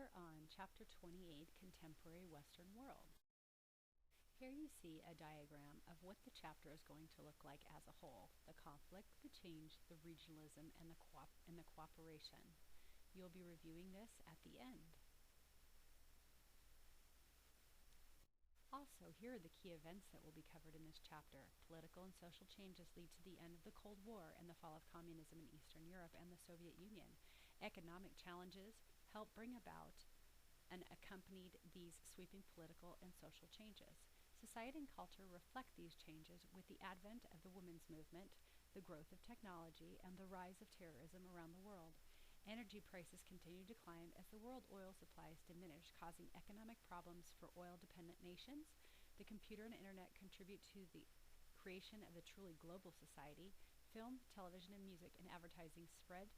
are on Chapter 28, Contemporary Western World. Here you see a diagram of what the chapter is going to look like as a whole: the conflict, the change, the regionalism, and the cooperation. You'll be reviewing this at the end. Also, here are the key events that will be covered in this chapter. Political and social changes lead to the end of the Cold War and the fall of communism in Eastern Europe and the Soviet Union. Economic challenges help bring about and accompanied these sweeping political and social changes. Society and culture reflect these changes with the advent of the women's movement, the growth of technology, and the rise of terrorism around the world. Energy prices continue to climb as the world oil supplies diminish, causing economic problems for oil-dependent nations. The computer and internet contribute to the creation of a truly global society. Film, television, and music and advertising spread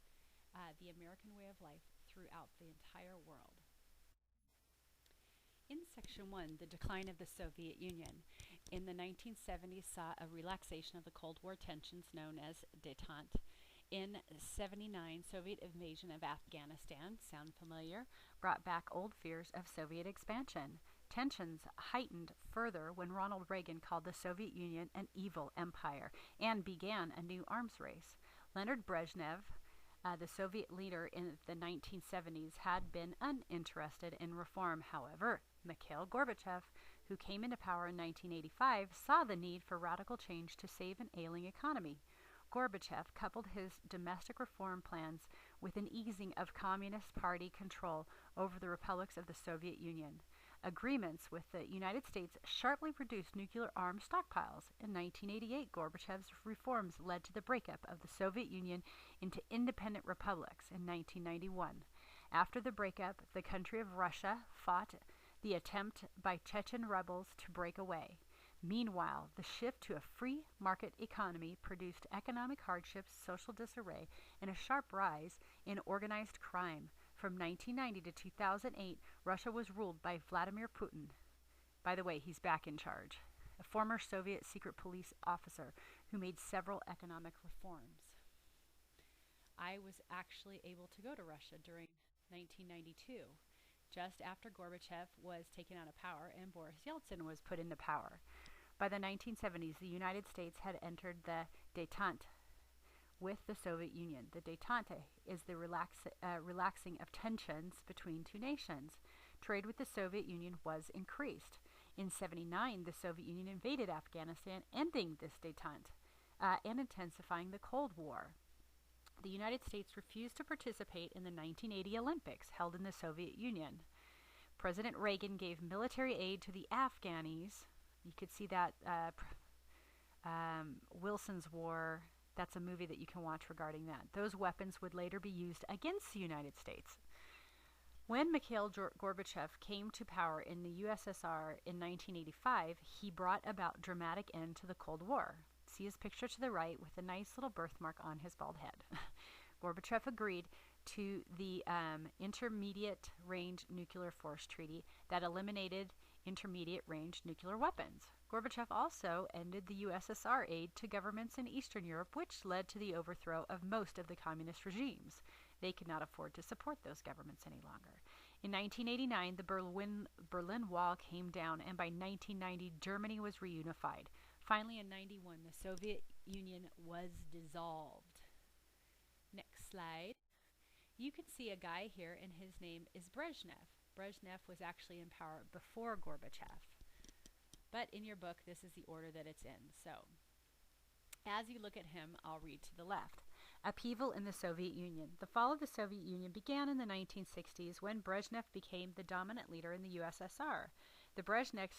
the American way of life throughout the entire world. In Section 1, the decline of the Soviet Union in the 1970s saw a relaxation of the Cold War tensions known as détente. In 79, Soviet invasion of Afghanistan, sound familiar, brought back old fears of Soviet expansion. Tensions heightened further when Ronald Reagan called the Soviet Union an evil empire and began a new arms race. Leonid Brezhnev, the Soviet leader in the 1970s, had been uninterested in reform. However, Mikhail Gorbachev, who came into power in 1985, saw the need for radical change to save an ailing economy. Gorbachev coupled his domestic reform plans with an easing of Communist Party control over the republics of the Soviet Union. Agreements with the United States sharply reduced nuclear arms stockpiles. In 1988, Gorbachev's reforms led to the breakup of the Soviet Union into independent republics in 1991. After the breakup, the country of Russia fought the attempt by Chechen rebels to break away. Meanwhile, the shift to a free market economy produced economic hardships, social disarray, and a sharp rise in organized crime. From 1990 to 2008, Russia was ruled by Vladimir Putin. By the way, he's back in charge, a former Soviet secret police officer who made several economic reforms. I was actually able to go to Russia during 1992, just after Gorbachev was taken out of power and Boris Yeltsin was put into power. By the 1970s, the United States had entered the détente with the Soviet Union. The détente is the relaxing of tensions between two nations. Trade with the Soviet Union was increased. In 1979, the Soviet Union invaded Afghanistan, ending this détente and intensifying the Cold War. The United States refused to participate in the 1980 Olympics held in the Soviet Union. President Reagan gave military aid to the Afghanis. You could see that Wilson's War. That's a movie that you can watch regarding that. Those weapons would later be used against the United States. When Mikhail Gorbachev came to power in the USSR in 1985, he brought about dramatic end to the Cold War. See his picture to the right with a nice little birthmark on his bald head. Gorbachev agreed to the Intermediate Range Nuclear Force Treaty that eliminated intermediate range nuclear weapons. Gorbachev also ended the USSR aid to governments in Eastern Europe, which led to the overthrow of most of the communist regimes. They could not afford to support those governments any longer. In 1989, the Berlin Wall came down, and by 1990, Germany was reunified. Finally, in 1991, the Soviet Union was dissolved. Next slide. You can see a guy here, and his name is Brezhnev. Brezhnev was actually in power before Gorbachev. But in your book, this is the order that it's in. So, as you look at him, I'll read to the left. Upheaval in the Soviet Union. The fall of the Soviet Union began in the 1960s when Brezhnev became the dominant leader in the USSR. The Brezhnev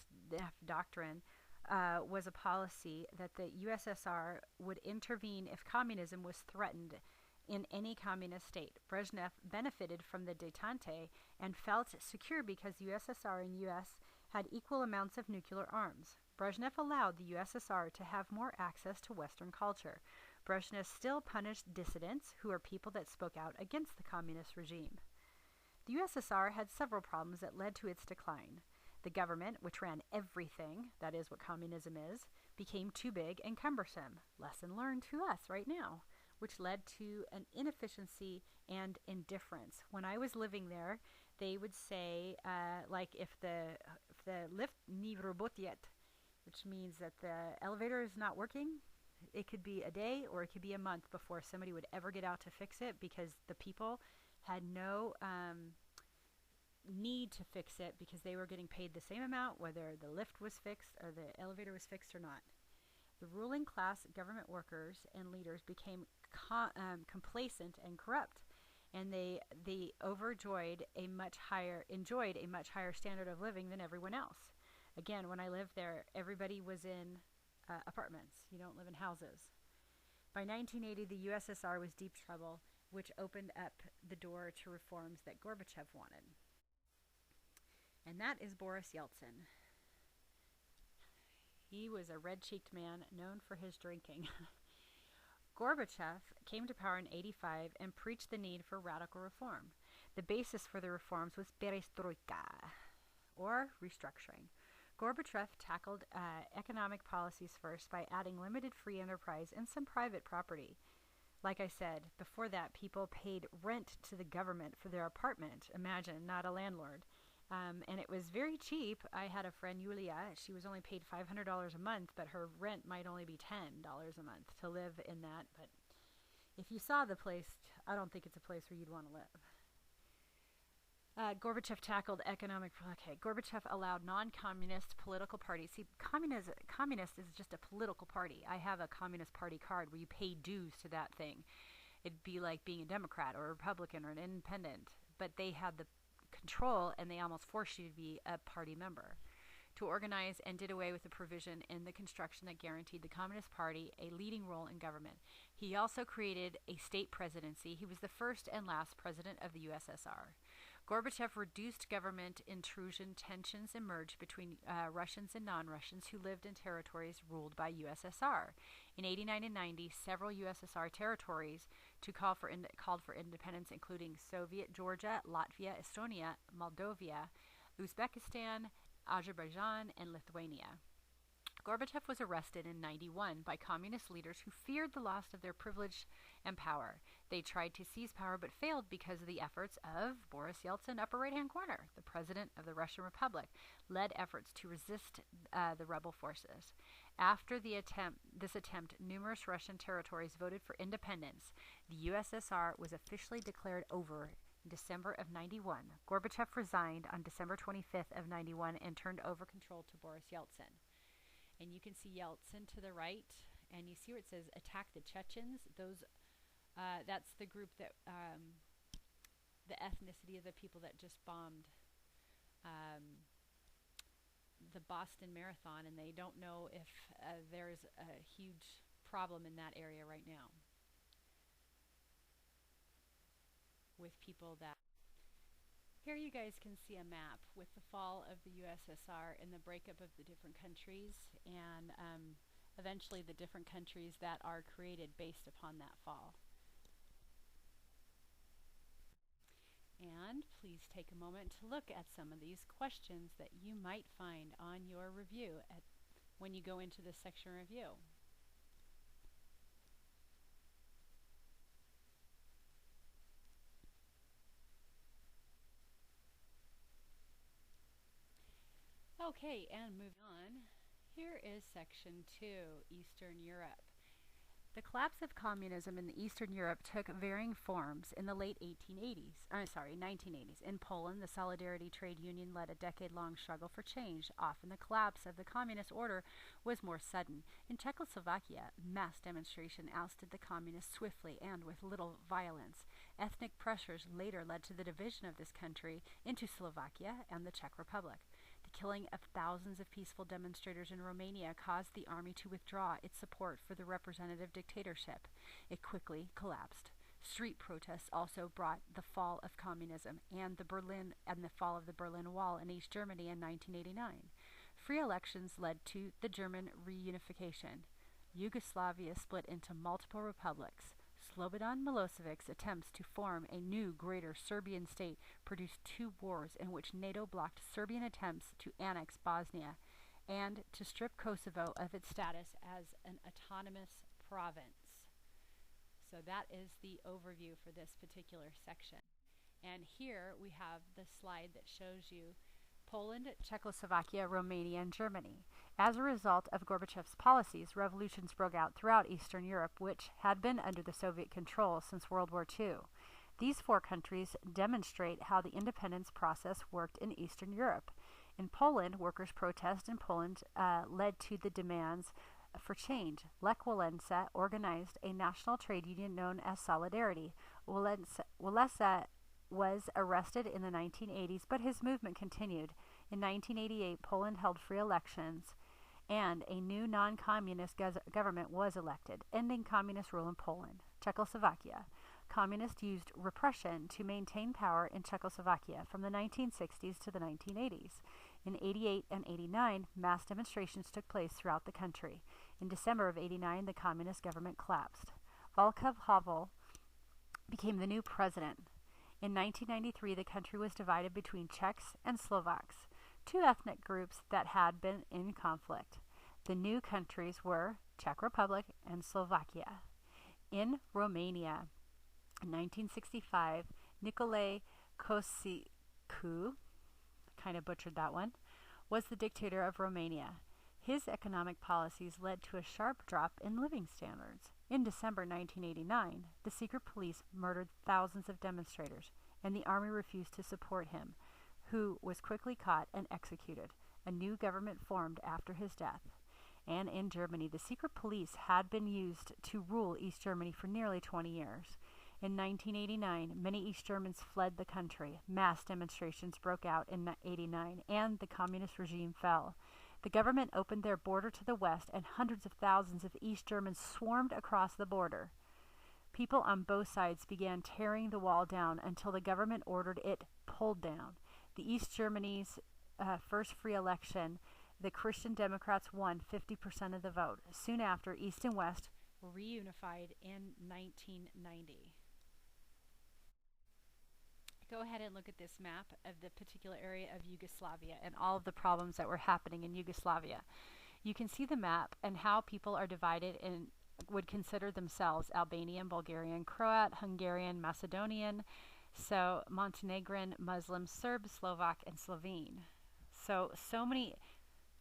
Doctrine was a policy that the USSR would intervene if communism was threatened in any communist state. Brezhnev benefited from the détente and felt secure because the USSR and US had equal amounts of nuclear arms. Brezhnev allowed the USSR to have more access to Western culture. Brezhnev still punished dissidents, who are people that spoke out against the communist regime. The USSR had several problems that led to its decline. The government, which ran everything, that is what communism is, became too big and cumbersome. Lesson learned to us right now, which led to an inefficiency and indifference. When I was living there, they would say, like if the lift nie работает, which means that the elevator is not working, it could be a day or it could be a month before somebody would ever get out to fix it, because the people had no need to fix it, because they were getting paid the same amount whether the lift was fixed or the elevator was fixed or not. The ruling class government workers and leaders became complacent and corrupt, and they enjoyed a much higher standard of living than everyone else. Again, when I lived there, everybody was in apartments. You don't live in houses. By 1980, the USSR was deep trouble, which opened up the door to reforms that Gorbachev wanted. And that is Boris Yeltsin. He was a red-cheeked man known for his drinking. Gorbachev came to power in 1985 and preached the need for radical reform. The basis for the reforms was perestroika, or restructuring. Gorbachev tackled economic policies first by adding limited free enterprise and some private property. Like I said, before that, people paid rent to the government for their apartment. Imagine, not a landlord. And it was very cheap. I had a friend, Yulia. She was only paid $500 a month, but her rent might only be $10 a month to live in that. But if you saw the place, I don't think it's a place where you'd want to live. Gorbachev tackled economic. Okay, Gorbachev allowed non-communist political parties. See, communist is just a political party. I have a Communist Party card where you pay dues to that thing. It'd be like being a Democrat or a Republican or an independent, but they had the control, and they almost forced you to be a party member. To organize and did away with the provision in the Constitution that guaranteed the Communist Party a leading role in government. He also created a state presidency. He was the first and last president of the USSR. Gorbachev reduced government intrusion. Tensions emerged between Russians and non-Russians who lived in territories ruled by USSR. In 1989 and 90, several USSR territories called for independence, including Soviet Georgia, Latvia, Estonia, Moldova, Uzbekistan, Azerbaijan, and Lithuania. Gorbachev was arrested in 1991 by communist leaders who feared the loss of their privilege and power. They tried to seize power but failed because of the efforts of Boris Yeltsin, upper right-hand corner, the president of the Russian Republic, led efforts to resist the rebel forces. After this attempt, numerous Russian territories voted for independence. The USSR was officially declared over in December of 1991. Gorbachev resigned on December 25th of 1991 and turned over control to Boris Yeltsin. And you can see Yeltsin to the right, and you see where it says attack the Chechens. That's the group that, the ethnicity of the people that just bombed the Boston Marathon, and they don't know if there's a huge problem in that area right now with people that. Here you guys can see a map with the fall of the USSR and the breakup of the different countries, and eventually the different countries that are created based upon that fall. And please take a moment to look at some of these questions that you might find on your review when you go into this section review. Okay, and moving on, here is section 2, Eastern Europe. The collapse of communism in Eastern Europe took varying forms in the late 1980s. In Poland, the Solidarity Trade Union led a decade-long struggle for change. Often the collapse of the communist order was more sudden. In Czechoslovakia, mass demonstration ousted the communists swiftly and with little violence. Ethnic pressures later led to the division of this country into Slovakia and the Czech Republic. The killing of thousands of peaceful demonstrators in Romania caused the army to withdraw its support for the representative dictatorship. It quickly collapsed. Street protests also brought the fall of communism and the fall of the Berlin Wall in East Germany in 1989. Free elections led to the German reunification. Yugoslavia split into multiple republics. Slobodan Milosevic's attempts to form a new, greater Serbian state produced two wars in which NATO blocked Serbian attempts to annex Bosnia and to strip Kosovo of its status as an autonomous province. So that is the overview for this particular section. And here we have the slide that shows you Poland, Czechoslovakia, Romania, and Germany. As a result of Gorbachev's policies, revolutions broke out throughout Eastern Europe, which had been under the Soviet control since World War II. These 4 countries demonstrate how the independence process worked in Eastern Europe. In Poland, workers' protests in Poland led to the demands for change. Lech Walesa organized a national trade union known as Solidarity. Walesa was arrested in the 1980s, but his movement continued. In 1988, Poland held free elections, and a new non-communist government was elected, ending communist rule in Poland. Czechoslovakia. Communists used repression to maintain power in Czechoslovakia from the 1960s to the 1980s. In 88 and 89, mass demonstrations took place throughout the country. In December of 89, the communist government collapsed. Václav Havel became the new president. In 1993, the country was divided between Czechs and Slovaks, 2 ethnic groups that had been in conflict. The new countries were Czech Republic and Slovakia. In Romania, in 1965, Nicolae Ceausescu, kind of butchered that one, was the dictator of Romania. His economic policies led to a sharp drop in living standards. In December 1989, the secret police murdered thousands of demonstrators, and the army refused to support him, who was quickly caught and executed. A new government formed after his death. And in Germany, the secret police had been used to rule East Germany for nearly 20 years. In 1989, many East Germans fled the country. Mass demonstrations broke out in 1989, and the communist regime fell. The government opened their border to the west, and hundreds of thousands of East Germans swarmed across the border. People on both sides began tearing the wall down until the government ordered it pulled down. The East Germany's first free election, the Christian Democrats won 50% of the vote. Soon after, East and West were reunified in 1990. Go ahead and look at this map of the particular area of Yugoslavia and all of the problems that were happening in Yugoslavia. You can see the map and how people are divided and would consider themselves Albanian, Bulgarian, Croat, Hungarian, Macedonian, so Montenegrin, Muslim, Serb, Slovak, and Slovene. So many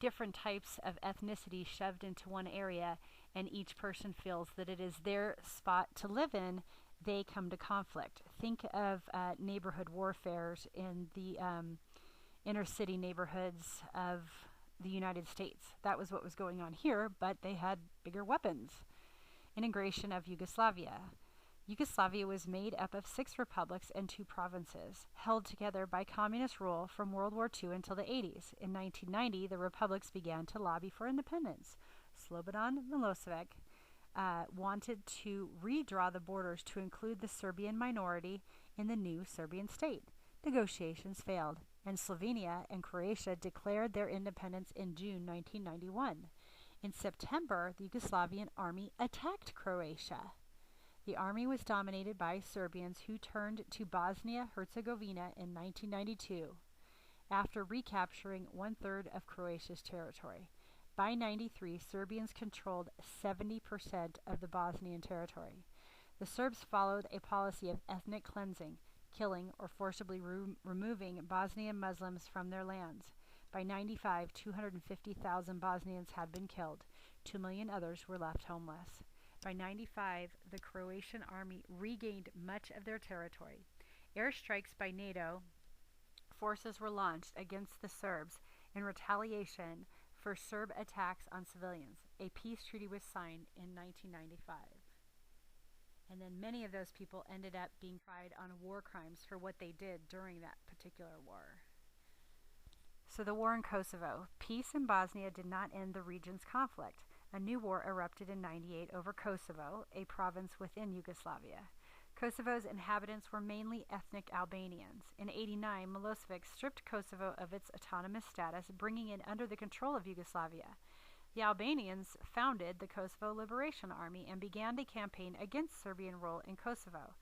different types of ethnicity shoved into one area, and each person feels that it is their spot to live in. They come to conflict. Think of neighborhood warfares in the inner city neighborhoods of the United States. That was what was going on here, but they had bigger weapons. Integration of Yugoslavia. Yugoslavia was made up of 6 republics and 2 provinces, held together by communist rule from World War II until the 80s. In 1990, the republics began to lobby for independence. Slobodan Milosevic wanted to redraw the borders to include the Serbian minority in the new Serbian state. Negotiations failed, and Slovenia and Croatia declared their independence in June 1991. In September, the Yugoslavian army attacked Croatia. The army was dominated by Serbians who turned to Bosnia-Herzegovina in 1992 after recapturing 1/3 of Croatia's territory. By 1993, Serbians controlled 70% of the Bosnian territory. The Serbs followed a policy of ethnic cleansing, killing or forcibly removing Bosnian Muslims from their lands. By 1995, 250,000 Bosnians had been killed. 2 million others were left homeless. By 1995, the Croatian army regained much of their territory. Airstrikes by NATO forces were launched against the Serbs in retaliation for Serb attacks on civilians. A peace treaty was signed in 1995. And then many of those people ended up being tried on war crimes for what they did during that particular war. So the war in Kosovo. Peace in Bosnia did not end the region's conflict. A new war erupted in 1998 over Kosovo, a province within Yugoslavia. Kosovo's inhabitants were mainly ethnic Albanians. In 1989, Milosevic stripped Kosovo of its autonomous status, bringing it under the control of Yugoslavia. The Albanians founded the Kosovo Liberation Army and began a campaign against Serbian rule in Kosovo.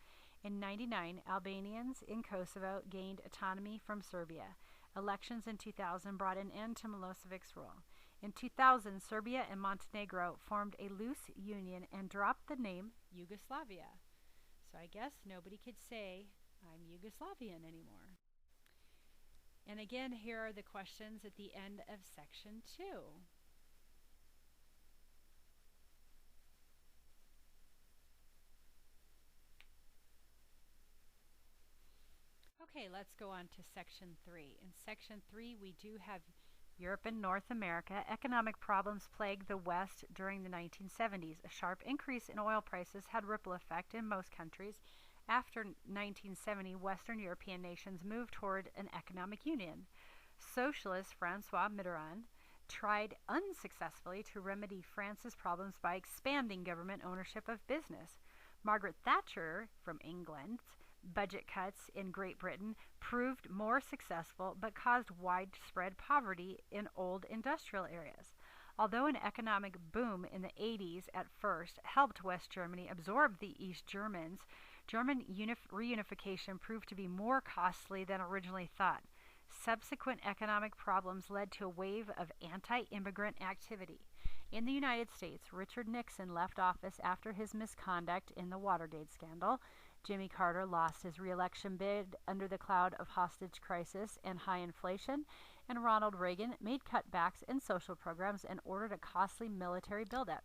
In 1999, Albanians in Kosovo gained autonomy from Serbia. Elections in 2000 brought an end to Milosevic's rule. In 2000, Serbia and Montenegro formed a loose union and dropped the name Yugoslavia. So I guess nobody could say I'm Yugoslavian anymore. And again, here are the questions at the end of section 2. Okay, let's go on to section 3. In section 3, we do have Europe and North America. Economic problems plagued the West during the 1970s. A sharp increase in oil prices had ripple effect in most countries. After 1970, Western European nations moved toward an economic union. Socialist François Mitterrand tried unsuccessfully to remedy France's problems by expanding government ownership of business. Margaret Thatcher from England's budget cuts in Great Britain proved more successful but caused widespread poverty in old industrial areas. Although an economic boom in the 80s at first helped West Germany absorb the East Germans, German reunification proved to be more costly than originally thought. Subsequent economic problems led to a wave of anti-immigrant activity. In the United States, Richard Nixon left office after his misconduct in the Watergate scandal. Jimmy Carter lost his re-election bid under the cloud of hostage crisis and high inflation, and Ronald Reagan made cutbacks in social programs and ordered a costly military buildup.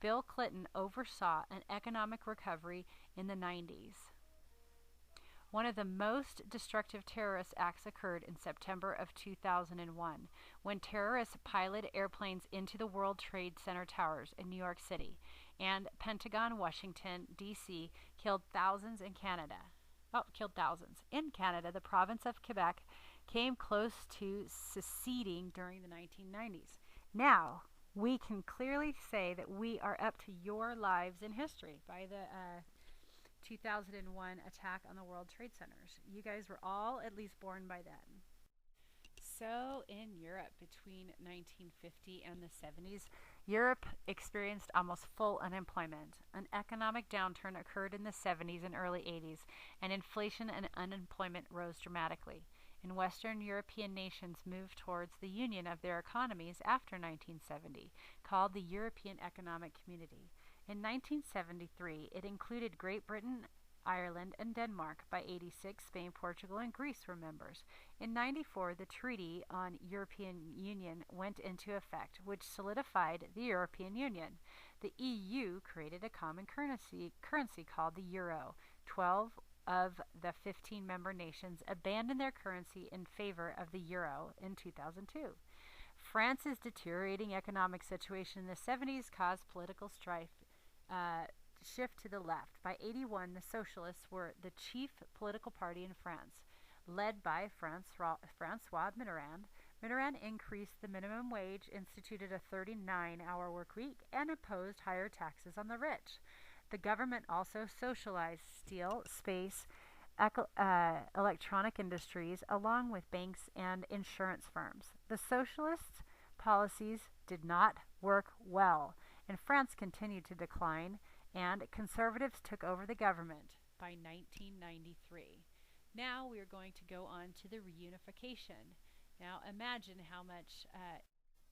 Bill Clinton oversaw an economic recovery in the 90s. One of the most destructive terrorist acts occurred in September of 2001, when terrorists piloted airplanes into the World Trade Center towers in New York City, and Pentagon, Washington, D.C. killed thousands in Canada. In Canada, the province of Quebec came close to seceding during the 1990s. Now, we can clearly say that we are up to your lives in history by the 2001 attack on the World Trade Centers. You guys were all at least born by then. So in Europe between 1950 and the 70s, Europe experienced almost full unemployment. An economic downturn occurred in the 70s and early 80s, and inflation and unemployment rose dramatically. And Western European nations moved towards the union of their economies after 1970, called the European Economic Community. In 1973, it included Great Britain, Ireland, and Denmark. By 86, Spain, Portugal, and Greece were members. In 94, the Treaty on European Union went into effect, which solidified the European Union. The EU created a common currency called the euro. 12 of the 15 member nations abandoned their currency in favor of the euro in 2002. France's deteriorating economic situation in the 70s caused political strife shift to the left. By 81, the Socialists were the chief political party in France, led by François Mitterrand. Mitterrand increased the minimum wage, instituted a 39-hour work week, and imposed higher taxes on the rich. The government also socialized steel, space, electronic industries, along with banks and insurance firms. The socialists' policies did not work well, and France continued to decline, and conservatives took over the government by 1993. Now we are going to go on to the reunification. Now imagine how much,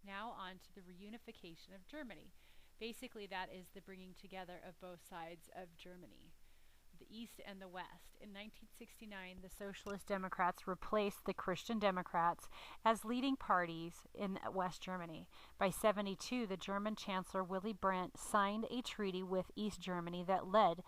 now on to the reunification of Germany. Basically, that is the bringing together of both sides of Germany, the East and the West. In 1969, the Socialist Democrats replaced the Christian Democrats as leading parties in West Germany. By 1972, the German Chancellor Willy Brandt signed a treaty with East Germany that led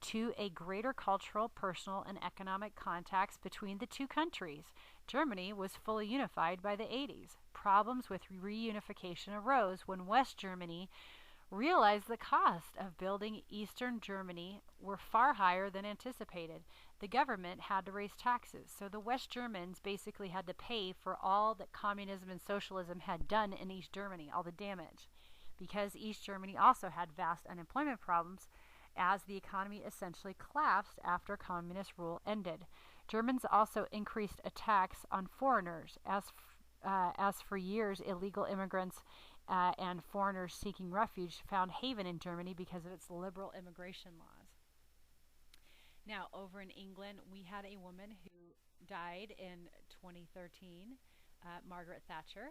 to a greater cultural, personal, and economic contacts between the two countries. Germany was fully unified by the 80s. Problems with reunification arose when West Germany realized the cost of building Eastern Germany were far higher than anticipated. The government had to raise taxes, so the West Germans basically had to pay for all that communism and socialism had done in East Germany, all the damage, because East Germany also had vast unemployment problems as the economy essentially collapsed after communist rule ended. Germans also increased a tax on foreigners, as for years illegal immigrants and foreigners seeking refuge found haven in Germany because of its liberal immigration laws. Now, over in England, we had a woman who died in 2013, Margaret Thatcher.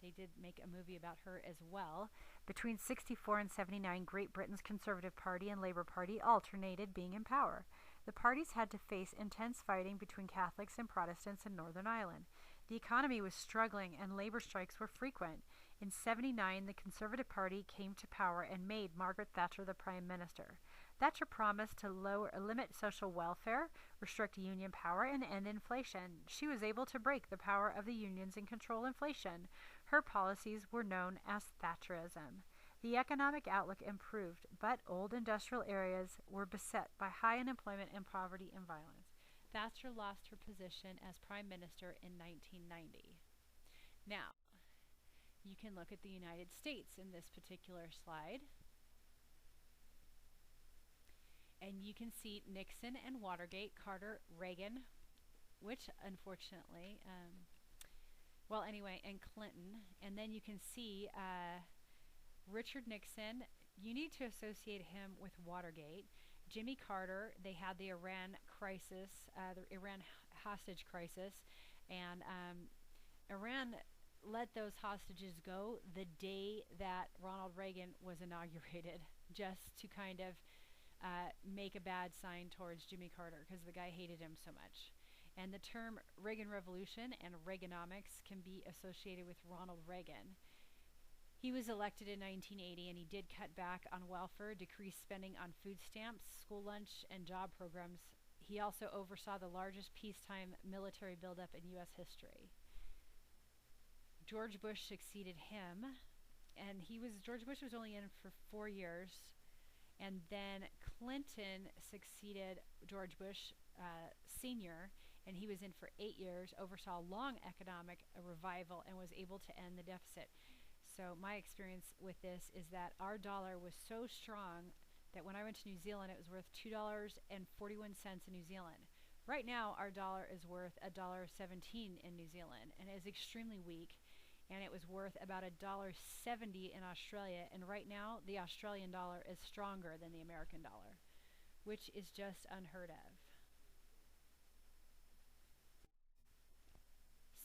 They did make a movie about her as well. Between 64 and 79, Great Britain's Conservative Party and Labour Party alternated being in power. The parties had to face intense fighting between Catholics and Protestants in Northern Ireland. The economy was struggling and labor strikes were frequent. In 79, the Conservative Party came to power and made Margaret Thatcher the Prime Minister. Thatcher promised to limit social welfare, restrict union power, and end inflation. She was able to break the power of the unions and control inflation. Her policies were known as Thatcherism. The economic outlook improved, but old industrial areas were beset by high unemployment and poverty and violence. Thatcher lost her position as Prime Minister in 1990. Now, you can look at the United States in this particular slide. And you can see Nixon and Watergate, Carter, Reagan, which unfortunately, and Clinton. And then you can see Richard Nixon. You need to associate him with Watergate. Jimmy Carter, they had the Iran crisis, the Iran hostage crisis, and Iran let those hostages go the day that Ronald Reagan was inaugurated, just to kind of make a bad sign towards Jimmy Carter because the guy hated him so much. And the term Reagan Revolution and Reaganomics can be associated with Ronald Reagan. He was elected in 1980 and he did cut back on welfare, decrease spending on food stamps, school lunch, and job programs. He also oversaw the largest peacetime military buildup in U.S. history. George Bush succeeded him, and George Bush was only in for 4 years. And then Clinton succeeded George Bush Sr., and he was in for 8 years, oversaw a long economic revival, and was able to end the deficit. So my experience with this is that our dollar was so strong that when I went to New Zealand, it was worth $2.41 in New Zealand. Right now, our dollar is worth $1.17 in New Zealand, and it is extremely weak. And it was worth about $1.70 in Australia. And right now, the Australian dollar is stronger than the American dollar, which is just unheard of.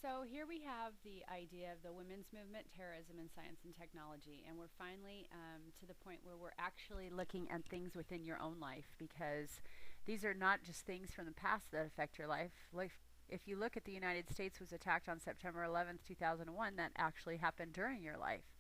So here we have the idea of the women's movement, terrorism, and science and technology. And we're finally to the point where we're actually looking at things within your own life, because these are not just things from the past that affect your life. If you look at the United States was attacked on September 11th, 2001, that actually happened during your life.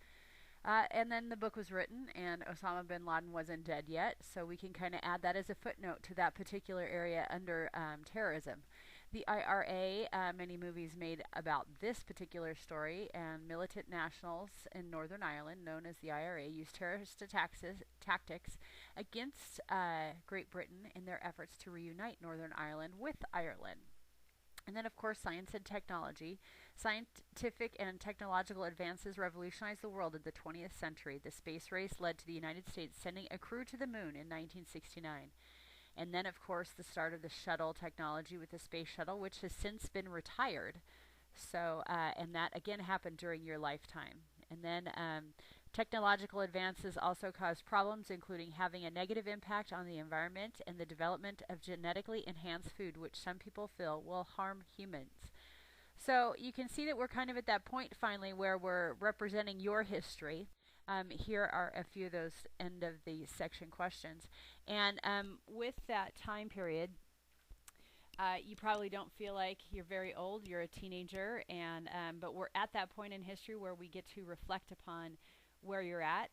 And then the book was written, and Osama bin Laden wasn't dead yet, so we can kind of add that as a footnote to that particular area under terrorism. The IRA, many movies made about this particular story, and militant nationals in Northern Ireland, known as the IRA, used terrorist tactics against Great Britain in their efforts to reunite Northern Ireland with Ireland. And then, of course, science and technology. Scientific and technological advances revolutionized the world in the 20th century. The space race led to the United States sending a crew to the moon in 1969. And then, of course, the start of the shuttle technology with the space shuttle, which has since been retired. So, and that again happened during your lifetime. And then technological advances also caused problems, including having a negative impact on the environment and the development of genetically enhanced food, which some people feel will harm humans. So you can see that we're kind of at that point finally where we're representing your history. Here are a few of those end of the section questions. And with that time period, you probably don't feel like you're very old. You're a teenager, and but we're at that point in history where we get to reflect upon where you're at.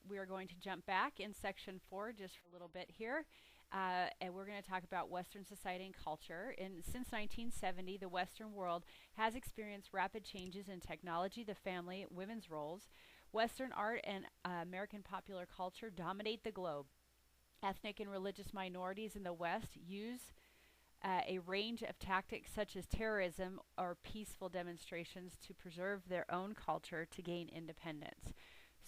We are going to jump back in section 4 just for a little bit here. And we're going to talk about Western society and culture. Since 1970, the Western world has experienced rapid changes in technology, the family, women's roles. Western art and American popular culture dominate the globe. Ethnic and religious minorities in the West use a range of tactics such as terrorism or peaceful demonstrations to preserve their own culture to gain independence.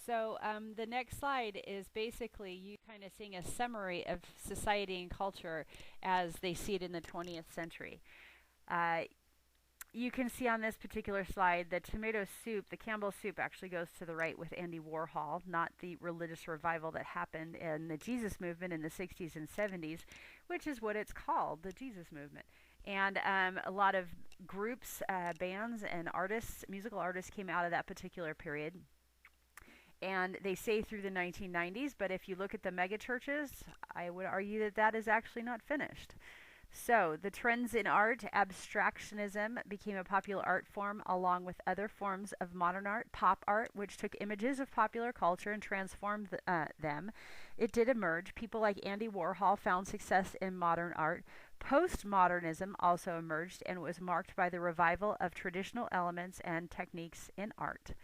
So the next slide is basically you kind of seeing a summary of society and culture as they see it in the 20th century. You can see on this particular slide the tomato soup, the Campbell soup actually goes to the right with Andy Warhol, not the religious revival that happened in the Jesus movement in the 60s and 70s, which is what it's called, the Jesus movement. And a lot of groups, bands, and artists, musical artists came out of that particular period. And they say through the 1990s, but if you look at the mega churches, I would argue that that is actually not finished. So, the trends in art, abstractionism became a popular art form along with other forms of modern art, pop art, which took images of popular culture and transformed them. It did emerge. People like Andy Warhol found success in modern art. Postmodernism also emerged and was marked by the revival of traditional elements and techniques in art.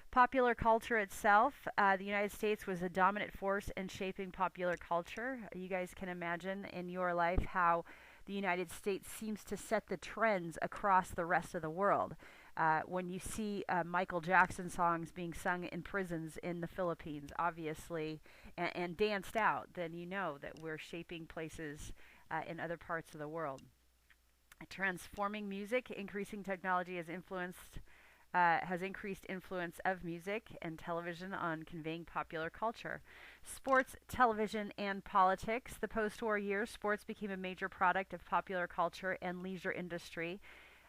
Popular culture itself, the United States was a dominant force in shaping popular culture. You guys can imagine in your life how the United States seems to set the trends across the rest of the world. When you see Michael Jackson songs being sung in prisons in the Philippines, obviously, and danced out, then you know that we're shaping places in other parts of the world. Transforming music, increasing technology has increased influence of music and television on conveying popular culture. Sports, television, and politics. The post war years, sports became a major product of popular culture and leisure industry.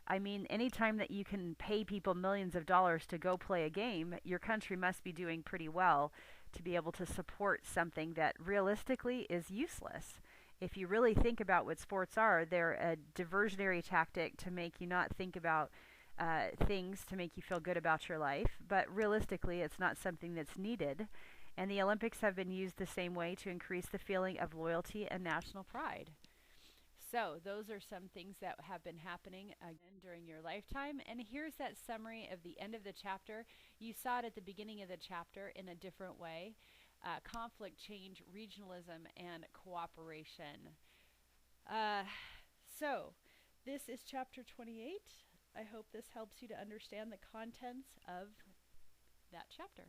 I mean, anytime that you can pay people millions of dollars to go play a game, your country must be doing pretty well to be able to support something that realistically is useless. If you really think about what sports are, they're a diversionary tactic to make you not think about things to make you feel good about your life, but realistically, it's not something that's needed. And the Olympics have been used the same way to increase the feeling of loyalty and national pride. So, those are some things that have been happening again during your lifetime. And here's that summary of the end of the chapter. You saw it at the beginning of the chapter in a different way: conflict, change, regionalism, and cooperation. Uh, so, this is chapter 28. I hope this helps you to understand the contents of that chapter.